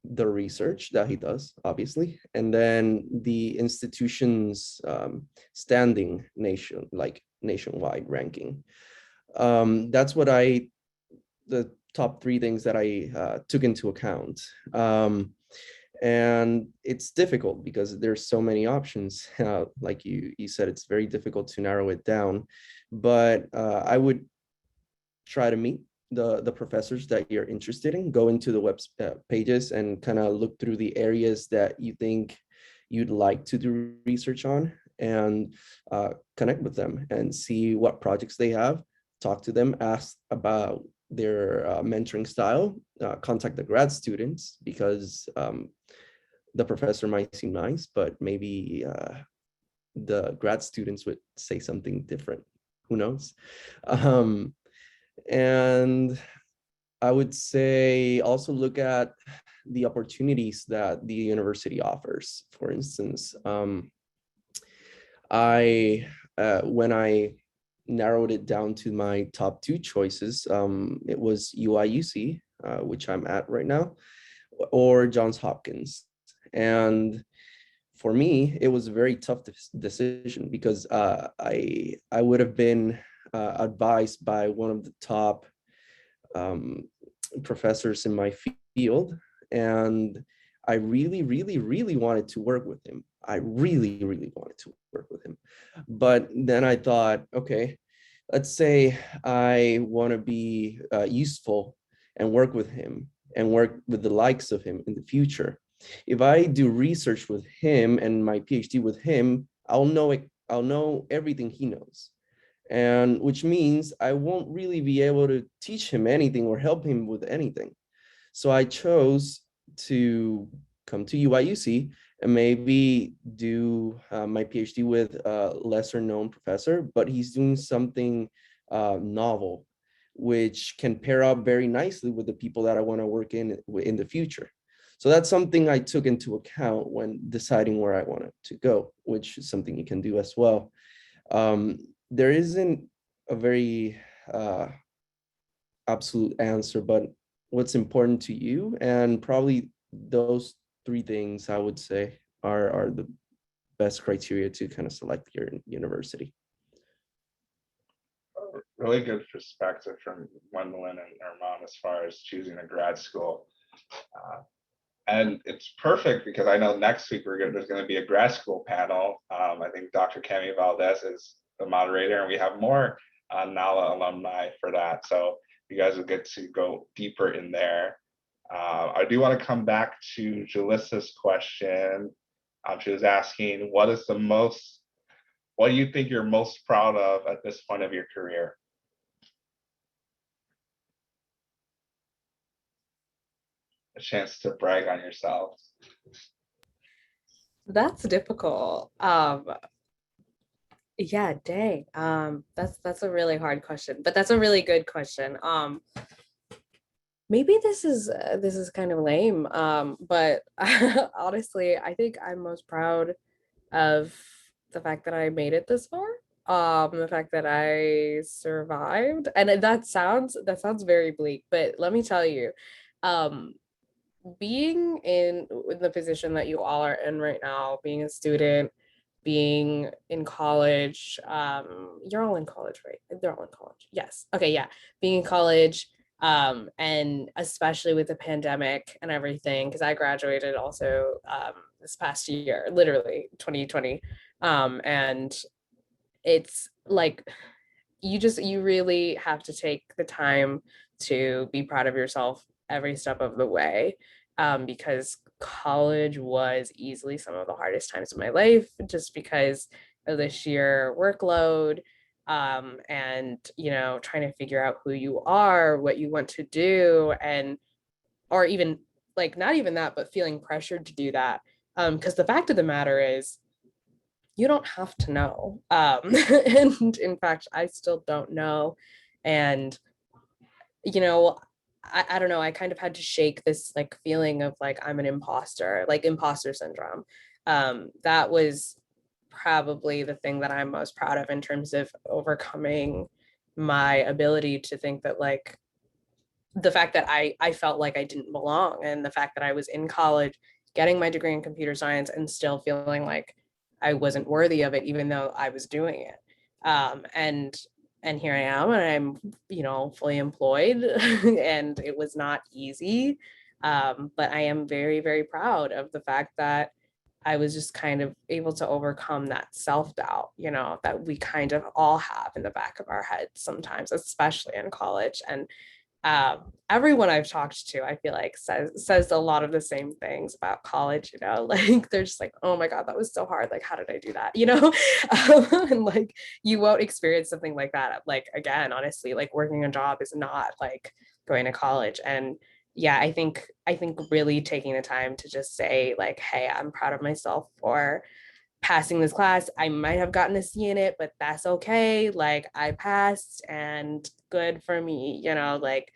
the research that he does, obviously, and then the institution's standing nationwide ranking. That's what the top 3 things that I took into account. And it's difficult because there's so many options. Like you said, it's very difficult to narrow it down, but I would try to meet the professors that you're interested in, go into the web pages and kind of look through the areas that you think you'd like to do research on, and connect with them and see what projects they have, talk to them, ask about their mentoring style, contact the grad students, because the professor might seem nice, but maybe the grad students would say something different. Who knows? And I would say also look at the opportunities that the university offers. For instance, when I narrowed it down to my top 2 choices, it was UIUC, which I'm at right now, or Johns Hopkins. And for me, it was a very tough decision because I would have been advised by one of the top professors in my field, and I really, really, really wanted to work with him. I really, really wanted to work with him. But then I thought, okay, let's say I want to be useful and work with him and work with the likes of him in the future. If I do research with him and my PhD with him, I'll know everything he knows. And which means I won't really be able to teach him anything or help him with anything. So I chose to come to UIUC and maybe do my PhD with a lesser known professor, but he's doing something novel, which can pair up very nicely with the people that I want to work in the future. So that's something I took into account when deciding where I wanted to go, which is something you can do as well. There isn't a very absolute answer, but what's important to you, and probably those 3 things I would say are the best criteria to kind of select your university. Really good perspective from Gwendolyn and Herman as far as choosing a grad school. And it's perfect because I know next week there's going to be a grad school panel. I think Dr. Cami Valdez is the moderator, and we have more NALA alumni for that. So you guys will get to go deeper in there. I do want to come back to Jalissa's question. She was asking, what do you think you're most proud of at this point of your career? A chance to brag on yourself. That's difficult. Yeah, dang. That's a really hard question, but that's a really good question. Maybe this is kind of lame, but honestly, I think I'm most proud of the fact that I made it this far. The fact that I survived, and that sounds very bleak, but let me tell you, being in the position that you all are in right now, being a student, being in college, you're all in college, right? They're all in college. Yes. Okay. Yeah. Being in college, and especially with the pandemic and everything, because I graduated also this past year, literally 2020. And it's like, you really have to take the time to be proud of yourself every step of the way, because college was easily some of the hardest times of my life, just because of the sheer workload, and trying to figure out who you are, what you want to do, or even like not even that, but feeling pressured to do that, because the fact of the matter is you don't have to know, and in fact I still don't know. And I don't know, I kind of had to shake this like feeling of like I'm an imposter, like imposter syndrome. That was probably the thing that I'm most proud of in terms of overcoming my ability to think that, like, the fact that I felt like I didn't belong, and the fact that I was in college getting my degree in computer science and still feeling like I wasn't worthy of it, even though I was doing it. And here I am, and I'm, you know, fully employed and it was not easy. But I am very, very proud of the fact that I was just kind of able to overcome that self-doubt, you know, that we kind of all have in the back of our heads sometimes, especially in college. And everyone I've talked to, I feel like says a lot of the same things about college, you know, like they're just like, oh my God, that was so hard. Like, how did I do that? You know, and like, you won't experience something like that. Like, again, honestly, like working a job is not like going to college. And yeah, I think really taking the time to just say like, hey, I'm proud of myself for passing this class. I might have gotten a C in it, but that's okay. Like, I passed and good for me, you know, like,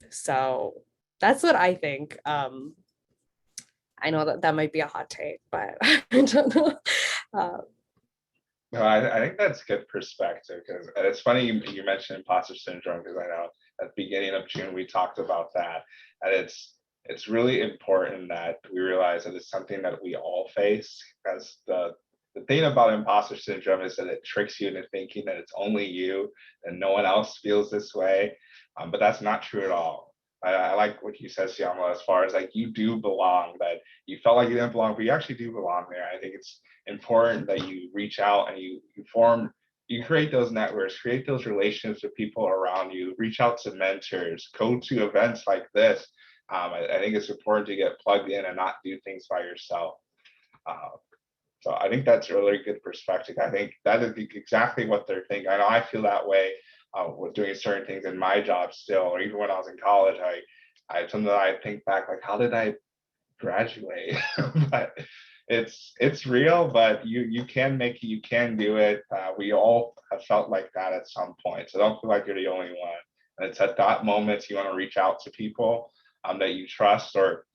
so that's what I think. I know that might be a hot take, but I don't know. No, I think that's good perspective, because it's funny you mentioned imposter syndrome, because I know at the beginning of June we talked about that, and it's really important that we realize that it's something that we all face, because the thing about imposter syndrome is that it tricks you into thinking that it's only you and no one else feels this way, but that's not true at all. I like what you said, Symala, as far as like you do belong, that you felt like you didn't belong, but you actually do belong there. I think it's important that you reach out and you create those networks, create those relationships with people around you, reach out to mentors, go to events like this. I think it's important to get plugged in and not do things by yourself. So I think that's a really good perspective. I think that is exactly what they're thinking. I know I feel that way with doing certain things in my job still, or even when I was in college. I something that I think back, like, how did I graduate? But it's real, but you can make it, you can do it. We all have felt like that at some point, so don't feel like you're the only one. And it's at that moment you want to reach out to people that you trust, or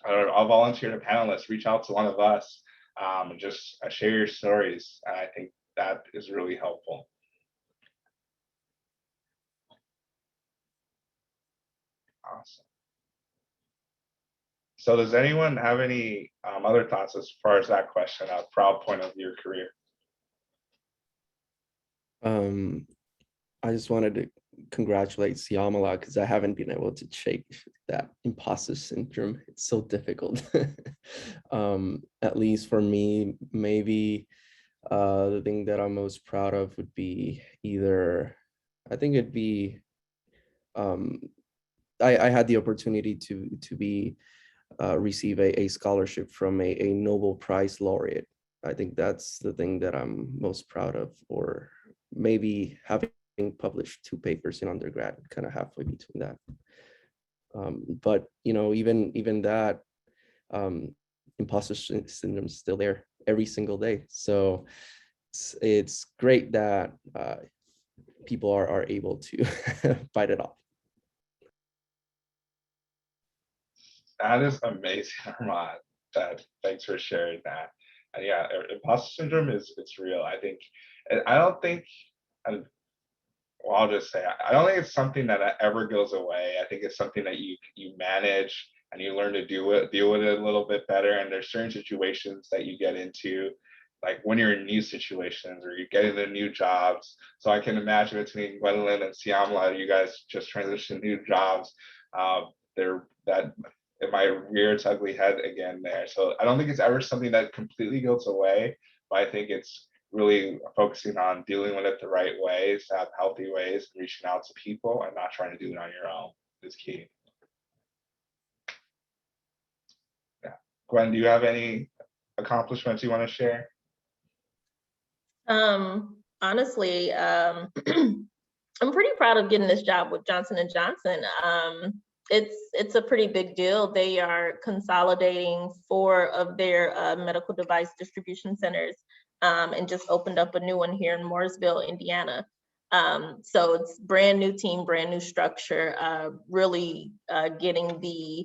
I'll volunteer to panelists, reach out to one of us, and just share your stories. And I think that is really helpful. Awesome. So does anyone have any other thoughts as far as that question, a proud point of your career? I just wanted to congratulate Symala, because I haven't been able to shake that imposter syndrome. It's so difficult. At least for me, maybe the thing that I'm most proud of would be either, I think it'd be, I had the opportunity to be receive a scholarship from a Nobel Prize laureate. I think that's the thing that I'm most proud of, or maybe having published 2 papers in undergrad, kind of halfway between that. But you know, even that, imposter syndrome is still there every single day. So it's great that people are able to fight it off. That is amazing, Herman. Thanks for sharing that. And yeah, imposter syndrome it's real. I don't think, and well, I'll just say, I don't think it's something that ever goes away. I think it's something that you manage and you learn to deal with it a little bit better. And there's certain situations that you get into, like when you're in new situations or you get into new jobs. So I can imagine between Gwendolyn and Symala, you guys just transitioned new jobs. It might rear its ugly head again there. So I don't think it's ever something that completely goes away, but I think it's really focusing on dealing with it the right ways, to have healthy ways, reaching out to people and not trying to do it on your own is key. Yeah. Gwen, do you have any accomplishments you want to share? Honestly, I'm pretty proud of getting this job with Johnson & Johnson. It's a pretty big deal. They are consolidating 4 of their medical device distribution centers and just opened up a new one here in Mooresville, Indiana. So it's brand new team, brand new structure, really getting the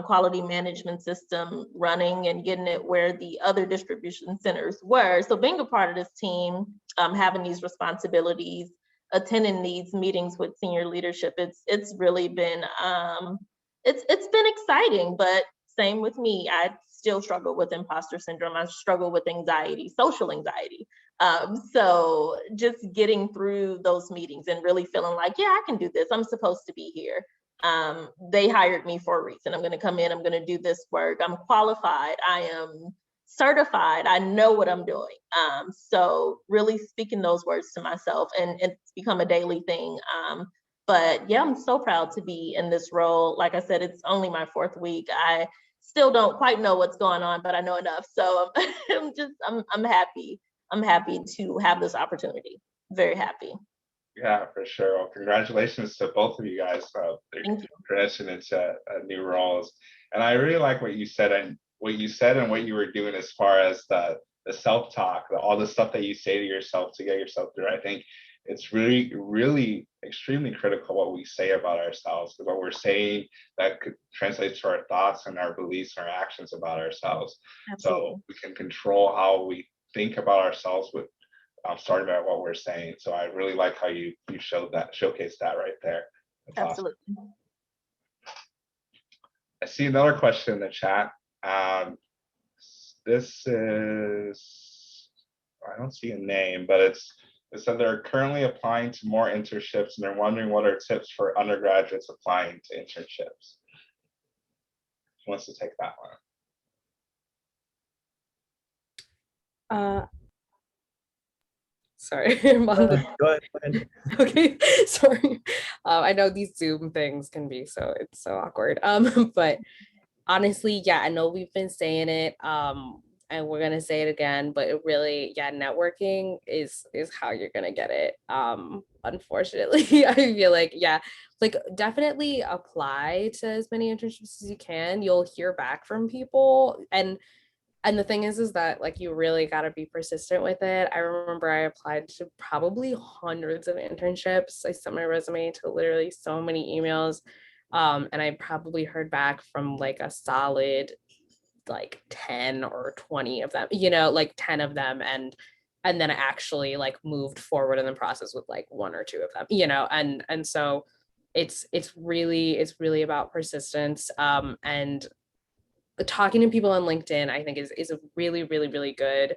quality management system running and getting it where the other distribution centers were. So being a part of this team, having these responsibilities, attending these meetings with senior leadership, it's really been it's been exciting. But same with me, I still struggle with imposter syndrome. I struggle with anxiety, social anxiety. So just getting through those meetings and really feeling like, yeah, I can do this. I'm supposed to be here. They hired me for a reason. I'm going to come in, I'm going to do this work. I'm qualified. I am certified. I know what I'm doing. So really speaking those words to myself, and it's become a daily thing. But yeah, I'm so proud to be in this role. Like I said, it's only my 4th week. I still don't quite know what's going on, but I know enough. So I'm happy. I'm happy to have this opportunity. Very happy. Yeah, for sure. Well, congratulations to both of you guys for Thank you. transition into new roles. And I really like what you said and what you were doing as far as the self-talk, all the stuff that you say to yourself to get yourself through. I think it's really, really extremely critical what we say about ourselves, because what we're saying that could translate to our thoughts and our beliefs and our actions about ourselves. Absolutely. So we can control how we think about ourselves with starting about what we're saying. So I really like how you showcased that right there. That's Absolutely. awesome. I see another question in the chat. This is, I don't see a name, but it said they're currently applying to more internships and they're wondering what are tips for undergraduates applying to internships. Who wants to take that one? Sorry. Go ahead. Okay, sorry. I know these Zoom things can be it's so awkward. But honestly, yeah, I know we've been saying it, and we're gonna say it again, but it really, yeah, networking is how you're gonna get it. Unfortunately, I feel like, yeah, like definitely apply to as many internships as you can. You'll hear back from people, and the thing is that like you really got to be persistent with it. I remember I applied to probably hundreds of internships. I sent my resume to literally so many emails, and I probably heard back from like a solid like 10 or 20 of them, like 10 of them, and then I actually like moved forward in the process with like 1 or 2 of them, and so it's really about persistence, and talking to people on LinkedIn, I think is a really, really, really good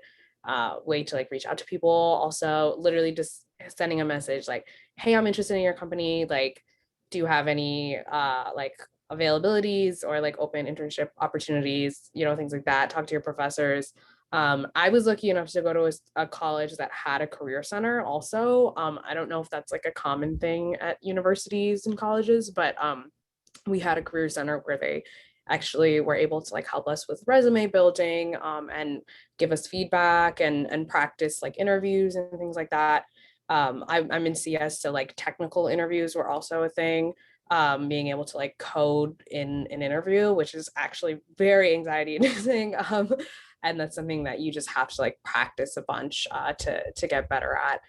way to like reach out to people. Also, literally just sending a message like, hey, I'm interested in your company. Like, do you have any like availabilities or like open internship opportunities, things like that. Talk to your professors. I was lucky enough to go to a college that had a career center also. I don't know if that's like a common thing at universities and colleges, but we had a career center where they actually were able to like help us with resume building, and give us feedback and practice like interviews and things like that. I'm in CS, so like technical interviews were also a thing. Being able to like code in an interview, which is actually very anxiety inducing. And that's something that you just have to like practice a bunch to get better at.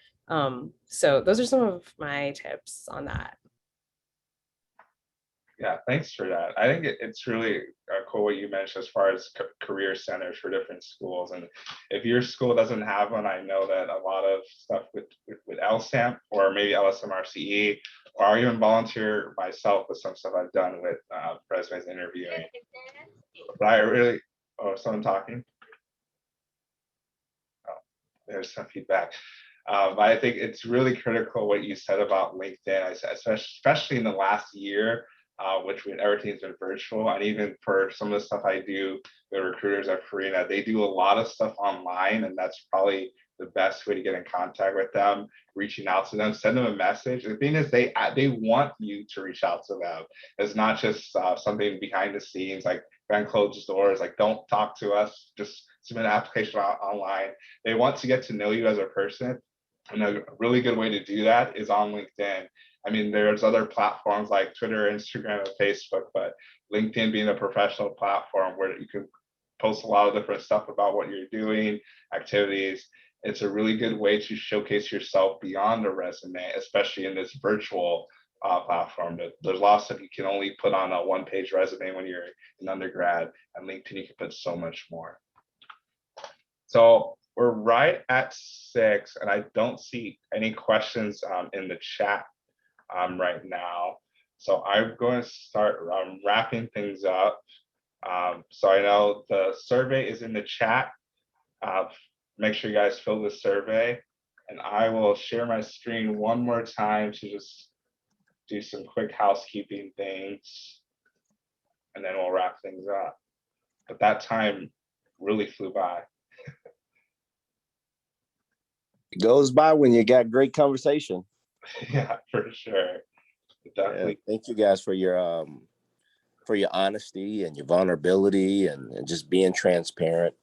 So those are some of my tips on that. Yeah, thanks for that. I think it's really cool what you mentioned as far as career centers for different schools. And if your school doesn't have one, I know that a lot of stuff with LSAMP or maybe LSMRCE, or I'll even volunteer myself with some stuff I've done with resumes interviewing. But I really, someone talking? Oh, there's some feedback. But I think it's really critical what you said about LinkedIn, especially in the last year. Which when everything's been virtual, and even for some of the stuff I do, the recruiters at Purina, they do a lot of stuff online, and that's probably the best way to get in contact with them. Reaching out to them, send them a message. The thing is, they want you to reach out to them. It's not just something behind the scenes, like behind closed doors, like don't talk to us, just submit an application online. They want to get to know you as a person, and a really good way to do that is on LinkedIn. I mean, there's other platforms like Twitter, Instagram, and Facebook, but LinkedIn being a professional platform where you can post a lot of different stuff about what you're doing, activities. It's a really good way to showcase yourself beyond a resume, especially in this virtual platform. There's lots that you can only put on a one-page resume when you're an undergrad, and LinkedIn you can put so much more. So we're right at 6, and I don't see any questions in the chat right now. So I'm going to start wrapping things up. So I know the survey is in the chat. Make sure you guys fill the survey, and I will share my screen one more time to just do some quick housekeeping things, and then we'll wrap things up. But that time really flew by. It goes by when you got great conversation. Yeah, for sure. Definitely. Yeah, thank you guys for your honesty and your vulnerability and just being transparent.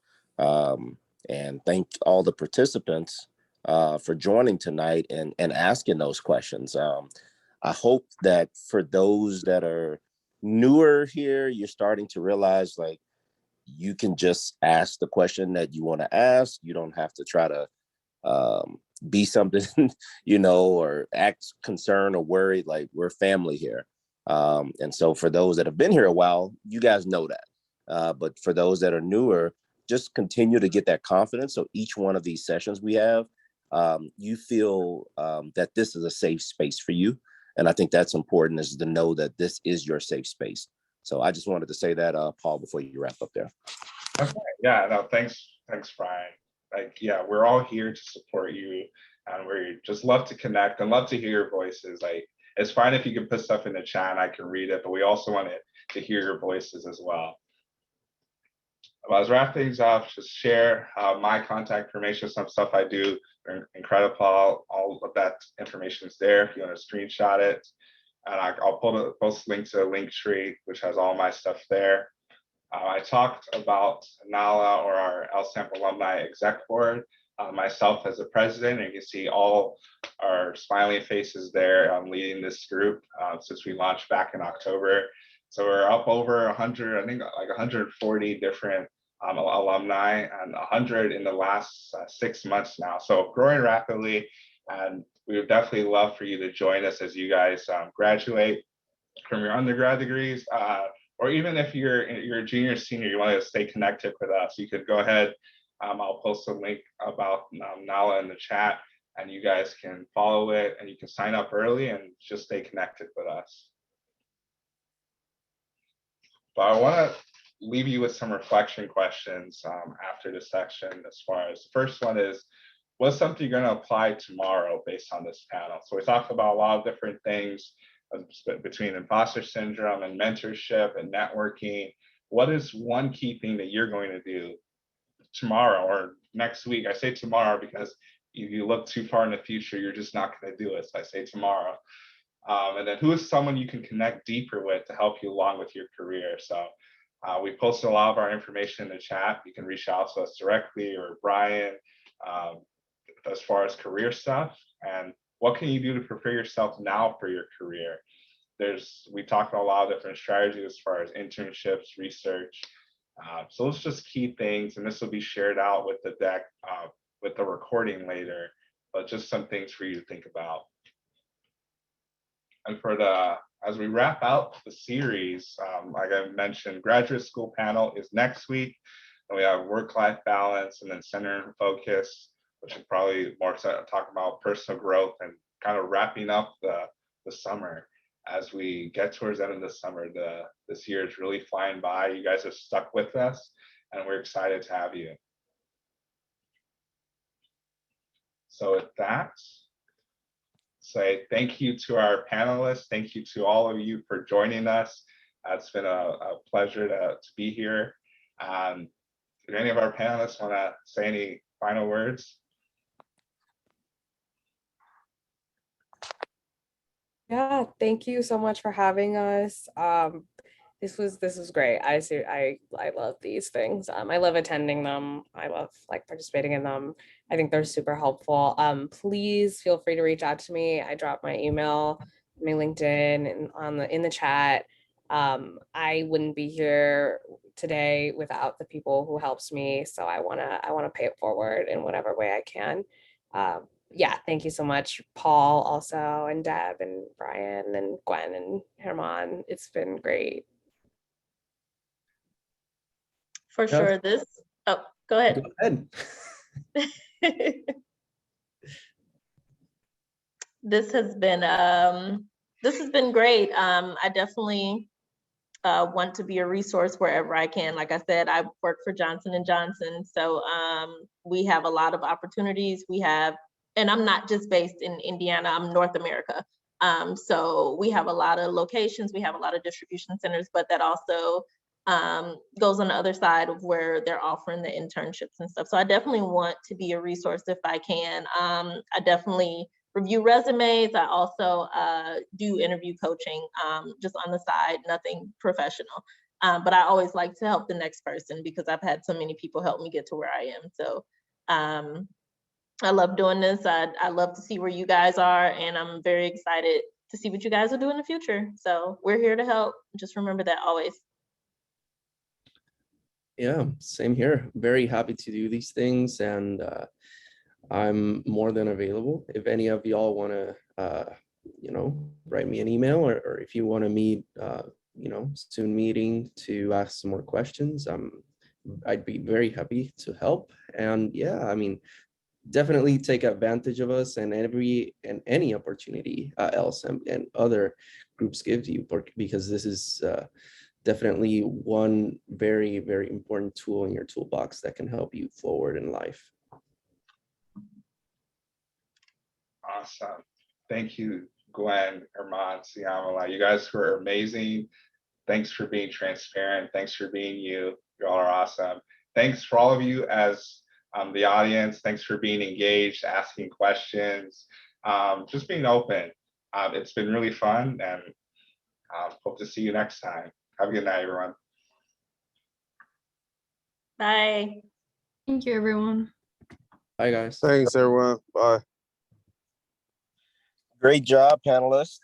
And thank all the participants for joining tonight and asking those questions. I hope that for those that are newer here, you're starting to realize like you can just ask the question that you want to ask. You don't have to try to be something, or act concerned or worried. Like, we're family here. And so for those that have been here a while, you guys know that. But for those that are newer, just continue to get that confidence. So each one of these sessions we have, you feel that this is a safe space for you. And I think that's important, is to know that this is your safe space. So I just wanted to say that, Paul, before you wrap up there. Okay. Yeah, no, thanks, Brian. Like, yeah, we're all here to support you, and we just love to connect and love to hear your voices. Like, it's fine if you can put stuff in the chat and I can read it, but we also want to hear your voices as well. Well, as wrap things up, just share my contact information, some stuff I do. Incredible, all of that information is there if you want to screenshot it. And I'll post a link to a link tree, which has all my stuff there. I talked about NALA, or our LSAMP Alumni Exec Board, myself as the president, and you can see all our smiling faces there. I'm leading this group since we launched back in October. So we're up over 100, I think like 140 different alumni, and 100 in the last 6 months now. So growing rapidly, and we would definitely love for you to join us as you guys graduate from your undergrad degrees. Or even if you're a junior, senior, you want to stay connected with us, you could go ahead. I'll post a link about NALA in the chat, and you guys can follow it, and you can sign up early and just stay connected with us. But I want to leave you with some reflection questions after this section. As far as the first one is, what's something you're going to apply tomorrow based on this panel? So we talked about a lot of different things between imposter syndrome and mentorship and networking. What is one key thing that you're going to do tomorrow or next week? I say tomorrow because if you look too far in the future, you're just not going to do it. So I say tomorrow. And then who is someone you can connect deeper with to help you along with your career? So we posted a lot of our information in the chat. You can reach out to us directly, or Brian, as far as career stuff. And what can you do to prepare yourself now for your career? We talked about a lot of different strategies as far as internships, research. So those are just key things, and this will be shared out with the deck, with the recording later, but just some things for you to think about. And as we wrap out the series, like I mentioned, graduate school panel is next week, and we have work-life balance, and then center and focus, which is probably more talk about personal growth and kind of wrapping up the summer. As we get towards the end of the summer, this year is really flying by. You guys have stuck with us, and we're excited to have you. So with that, say thank you to our panelists. Thank you to all of you for joining us. It's been a pleasure to be here. Do any of our panelists want to say any final words? Yeah, thank you so much for having us. This was great. I love these things. I love attending them. I love participating in them. I think they're super helpful. Please feel free to reach out to me. I dropped my email, my LinkedIn, and in the chat. I wouldn't be here today without the people who helps me. So I wanna pay it forward in whatever way I can. yeah, thank you so much, Paul, also, and Deb, and Brian, and Gwen, and Herman. It's been great. For Yeah. sure. This, oh, go ahead. Go ahead. This has been great. I definitely want to be a resource wherever I can. Like I said, I work for Johnson & Johnson, so we have a lot of opportunities. We have, and I'm not just based in Indiana, I'm North America. So we have a lot of locations, we have a lot of distribution centers, but that also goes on the other side of where they're offering the internships and stuff. So I definitely want to be a resource if I can. I definitely review resumes. I also do interview coaching just on the side, nothing professional. But I always like to help the next person because I've had so many people help me get to where I am. So I love doing this. I love to see where you guys are, and I'm very excited to see what you guys will do in the future. So we're here to help. Just remember that always. Yeah, same here. Very happy to do these things, and I'm more than available. If any of y'all want to, write me an email, or if you want to meet, Zoom meeting to ask some more questions, I'd be very happy to help. And yeah, I mean, definitely take advantage of us and any opportunity LSAMP and other groups give you, because this is definitely one very, very important tool in your toolbox that can help you forward in life. Awesome. Thank you, Gwen, Herman, Symala. You guys were amazing. Thanks for being transparent. Thanks for being you. You all are awesome. Thanks for all of you as the audience. Thanks for being engaged, asking questions, just being open. It's been really fun, and hope to see you next time. Have a good night, everyone. Bye. Thank you, everyone. Bye, guys. Thanks, everyone. Bye. Great job, panelists.